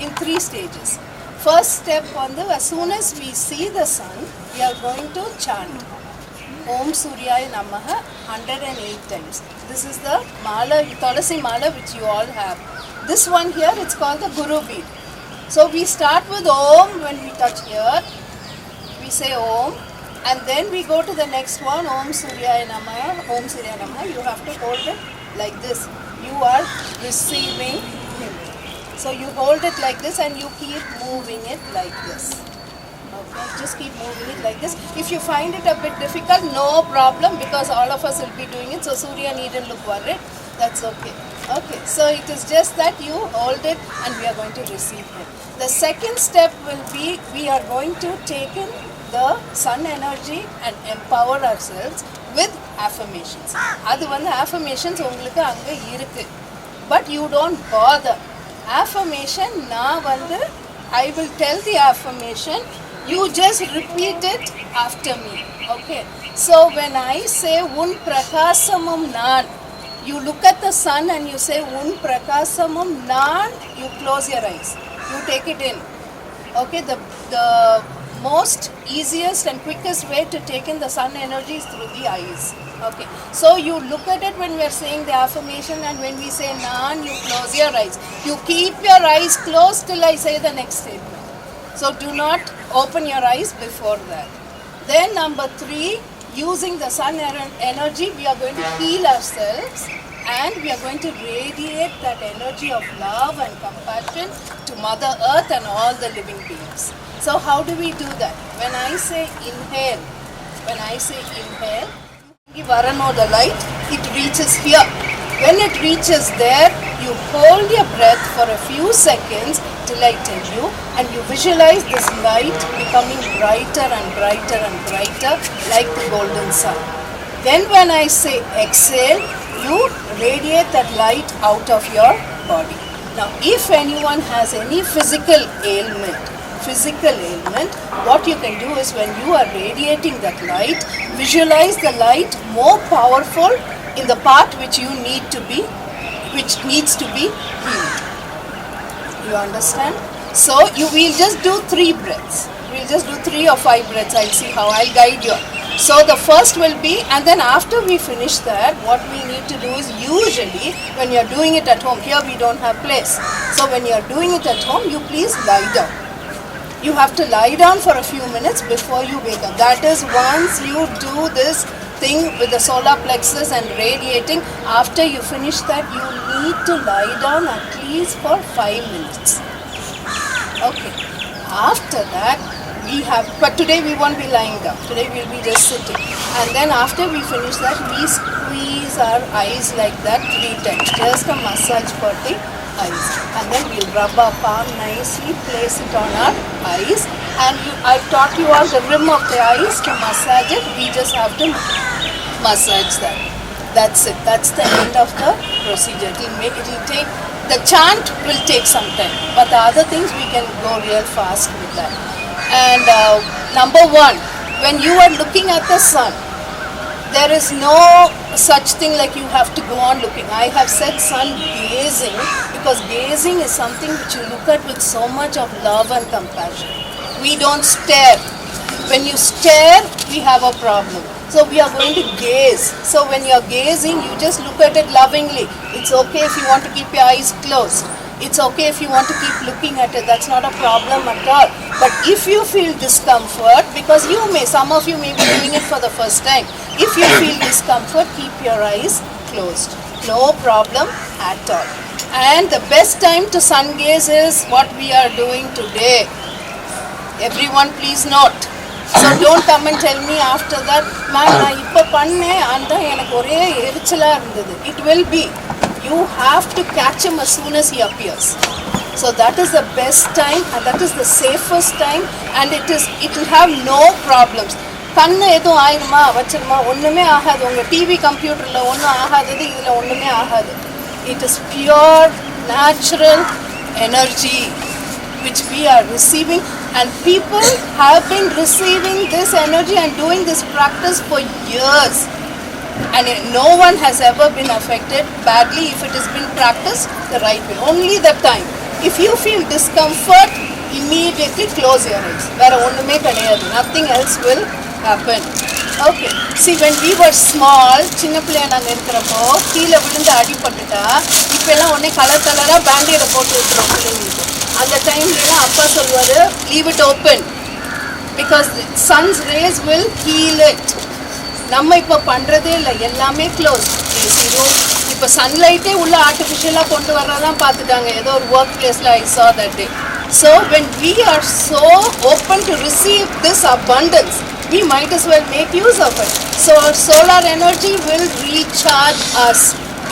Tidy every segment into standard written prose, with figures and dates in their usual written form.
in 3 stages. First step as soon as we see the sun, we are going to chant Om Suryaya Namaha 108 times. This is the mala, Tulasi mala, which you all have. This one here, it's called the Guru bead. So we start with Om when we touch here. We say Om, and then we go to the next one, Om Suryaya Namaha, Om Suryaya Namaha. You have to hold it like this. You are receiving him. So you hold it like this and you keep moving it like this. Okay, just keep moving it like this. If you find it a bit difficult, no problem, because all of us will be doing it. So Surya needn't look worried. That's okay. Okay, so it is just that you hold it and we are going to receive it. The second step will be, we are going to take in the sun energy and empower ourselves with affirmations. அது வந்து affirmations உங்களுக்கு அங்க இருக்கு. But you don't bother. Affirmation, நான் வந்து I will tell the affirmation, you just repeat it after me. Okay. So when I say un prakasamam nan, you look at the sun and you say un prakasamam nan, you close your eyes. You take it in. Okay, the most easiest and quickest way to take in the sun energy is through the eyes. Okay, so you look at it when we are saying the affirmation, and when we say Nan, you close your eyes. You keep your eyes closed till I say the next statement. So do not open your eyes before that. Then number 3, using the sun energy, we are going to heal ourselves, and we are going to radiate that energy of love and compassion to Mother Earth and all the living beings. So how do we do that? When I say inhale, Varano, the light, it reaches here. When it reaches there, you hold your breath for a few seconds till I tell you, and you visualize this light becoming brighter and brighter and brighter like the golden sun. Then when I say exhale, you radiate that light out of your body. Now, if anyone has any physical ailment, what you can do is, when you are radiating that light, visualize the light more powerful in the part which needs to be healed. You understand? So we'll just do 3 breaths. We'll just do 3 or 5 breaths. I'll see how I'll guide you. So the first will be, and then after we finish that, what we need to do is, usually when you're doing it at home, here we don't have place. So when you're doing it at home, you please lie down. You have to lie down for a few minutes before you wake up. That is, once you do this thing with the solar plexus and radiating, after you finish that, you need to lie down at least for 5 minutes. Okay. After that, but today we won't be lying down. Today we'll be just sitting. And then after we finish that, we squeeze our eyes like that 3 times. Just a massage for the eyes. And then we'll rub our palm nicely, place it on our eyes. And I've taught you all the rim of the eyes to massage it. We just have to massage that. That's it. That's the end of the procedure. The chant will take some time, but the other things we can go real fast with that. And number 1, when you are looking at the sun, there is no such thing like you have to go on looking. I have said sun gazing, because gazing is something which you look at with so much of love and compassion. We don't stare. When you stare, we have a problem. So we are going to gaze. So when you are gazing, you just look at it lovingly. It's okay if you want to keep your eyes closed. It's okay if you want to keep looking at it. That's not a problem at all. But if you feel discomfort, because some of you may be doing it for the first time. If you feel discomfort, keep your eyes closed. No problem at all. And the best time to sun gaze is what we are doing today. Everyone please note. So don't come and tell me after that, ma'am, நான் இப்ப பண்ணேன் அந்த எனக்கு ஒரே எரிச்சலா இருந்தது. It will be. You have to catch him as soon as he appears. So that is the best time, and that is the safest time, and it will have no problems. கண்ணு எதுவும் ஆயிருமா வச்சிருமா ஒண்ணுமே ஆகாது. உங்க TV கம்ப்யூட்டர்ல ஒன்றும் ஆகாதது, இதுல ஒண்ணுமே ஆகாது. It is pure natural energy which we are receiving, and people have been receiving this energy and doing this practice for years, and no one has ever been affected badly if it has been practiced the right way. Only the time If you feel discomfort, immediately close your eyes. வேற ஒண்ணுமே கிடையாது. Nothing else will happen. Okay. See, when we were small, சின்ன பிள்ளையா நாங்கள் இருக்கிறப்போ கீழே விழுந்து அடிபட்டுட்டா இப்போ எல்லாம் உடனே கலராக பேண்டேடை போட்டு விட்டுரும் பிள்ளைங்களுக்கு. அந்த டைம்லாம் அப்பா சொல்லுவார், leave it open because the sun's rays will heal it. நம்ம இப்போ பண்ணுறதே இல்லை, எல்லாமே க்ளோஸ். ஏசி ரூம் இப்போ சன்லைட்டே உள்ள ஆர்டிஃபிஷியலாக கொண்டு வர்றதான் பார்த்துட்டாங்க. ஏதோ ஒரு ஒர்க் பிளேஸில் ஐ saw that day. So when we are so open to receive this abundance, we might as well make use of it. So our solar energy will recharge us.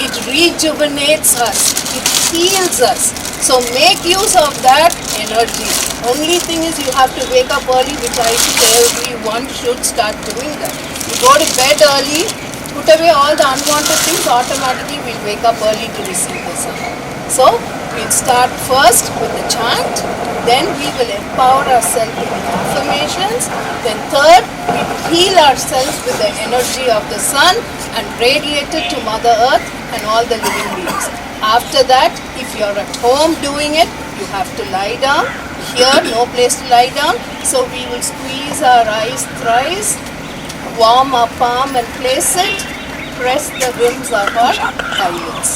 It rejuvenates us. It heals us. So make use of that energy. Only thing is you have to wake up early, which I think everyone should start doing that. You go to bed early, put away all the unwanted things, automatically we'll wake up early to receive the sun. So we'll start first with the chant, then we will empower ourselves with the affirmations, then third, we will heal ourselves with the energy of the sun and radiate it to Mother Earth and all the living beings. After that, if you're at home doing it, you have to lie down. Here, no place to lie down, so we will squeeze our eyes thrice, warm our palm and place it, press the rims of our eyelids.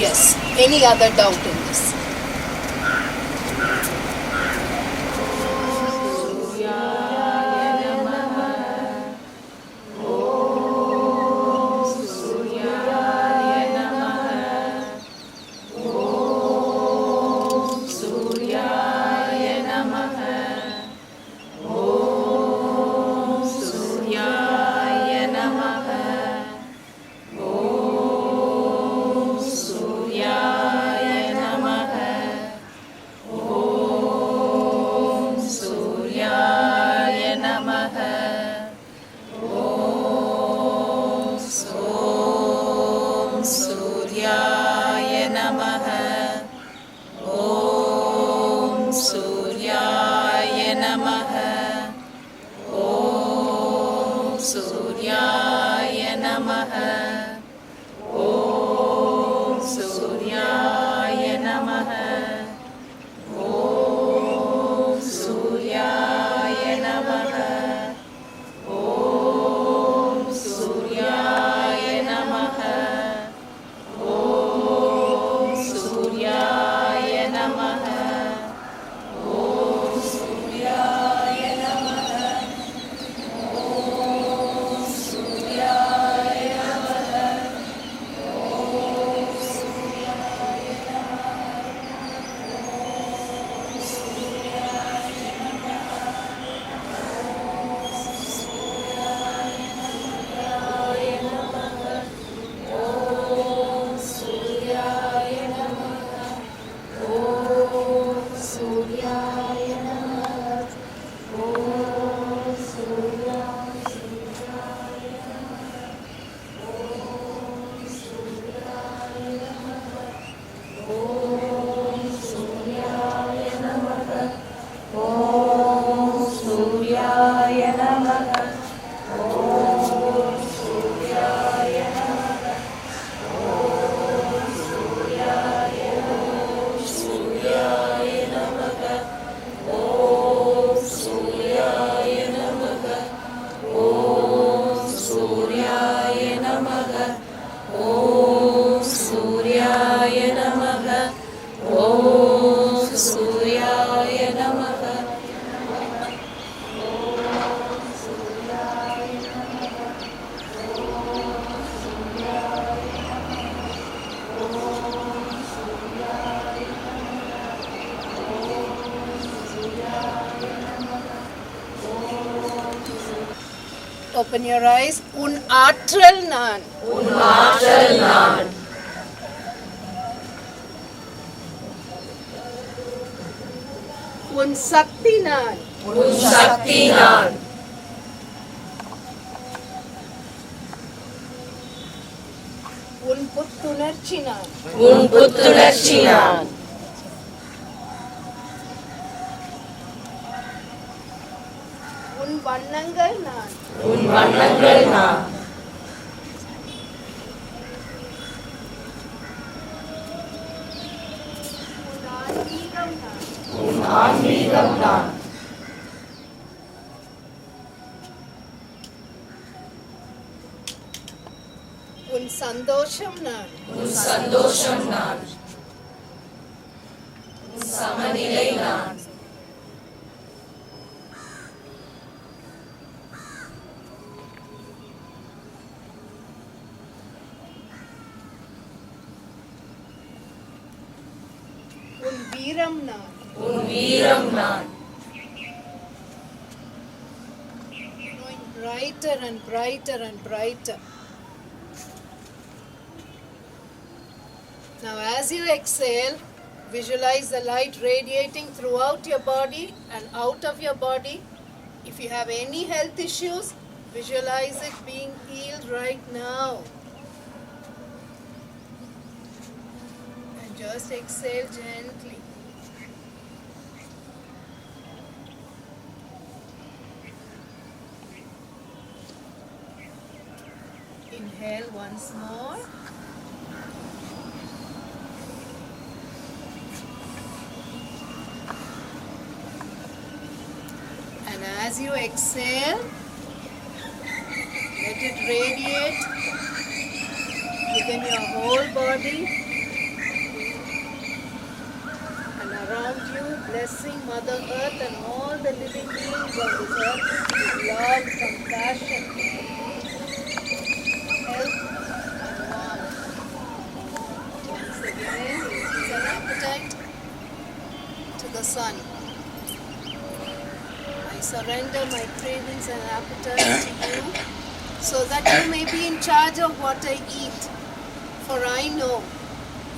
Yes. Any other doubt in this? Open your eyes. Un aatral naan. Un aatral naan. Un sakti naan. Un sakti naan. Un puttunarchi naan. Un puttunarchi naan. Un vannangal naan. Un vannangal naan. சந்தோஷம் நான், உன் சந்தோஷம் நான், உன் சமநிலை நான், உன் வீரம் நான், உன் வீரம் நான், growing brighter and brighter and brighter. Now as you exhale, visualize the light radiating throughout your body and out of your body. If you have any health issues, visualize it being healed right now. And just exhale gently. Inhale once more. And as you exhale, let it radiate within your whole body and around you, blessing Mother Earth and all the living beings on this earth with love, compassion, health and warmth. Once again, increase an appetite to the sun. I surrender my cravings and appetite to you so that you may be in charge of what I eat. For I know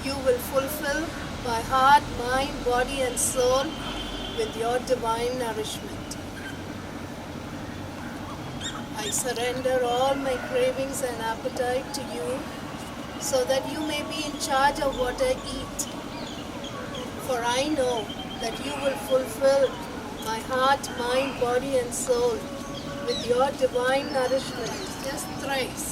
you will fulfill my heart, mind, body and soul with your divine nourishment. I surrender all my cravings and appetite to you so that you may be in charge of what I eat. For I know that you will fulfill my heart, mind, body and soul with your divine nourishment. Just thrice.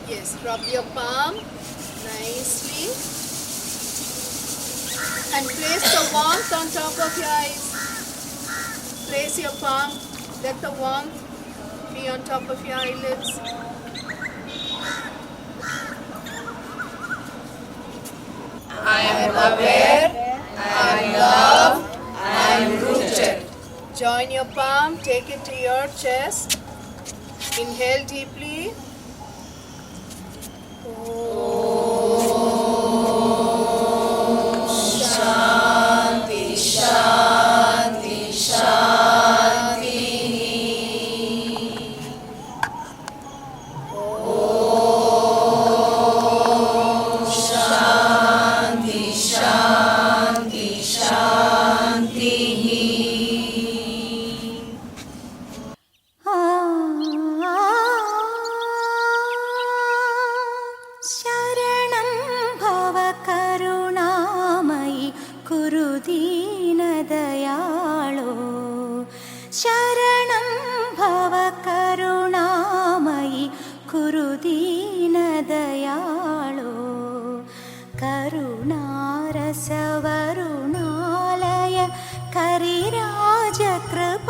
Yes, rub your palm nicely and place the warmth on top of your eyes. Place your palm, let the warmth be on top of your eyelids. I am aware, I am loved, I am rooted. Join your palm, take it to your chest. Inhale deeply. Shanti, Shanti, Shanti. Shanti, Shanti, Shanti. शरणं भव करुणामयि कुरु दीनदयाळो शरणं भव करुणामयि कुरु दीनदयाळो करुणारसवरुणालय करिराज कृप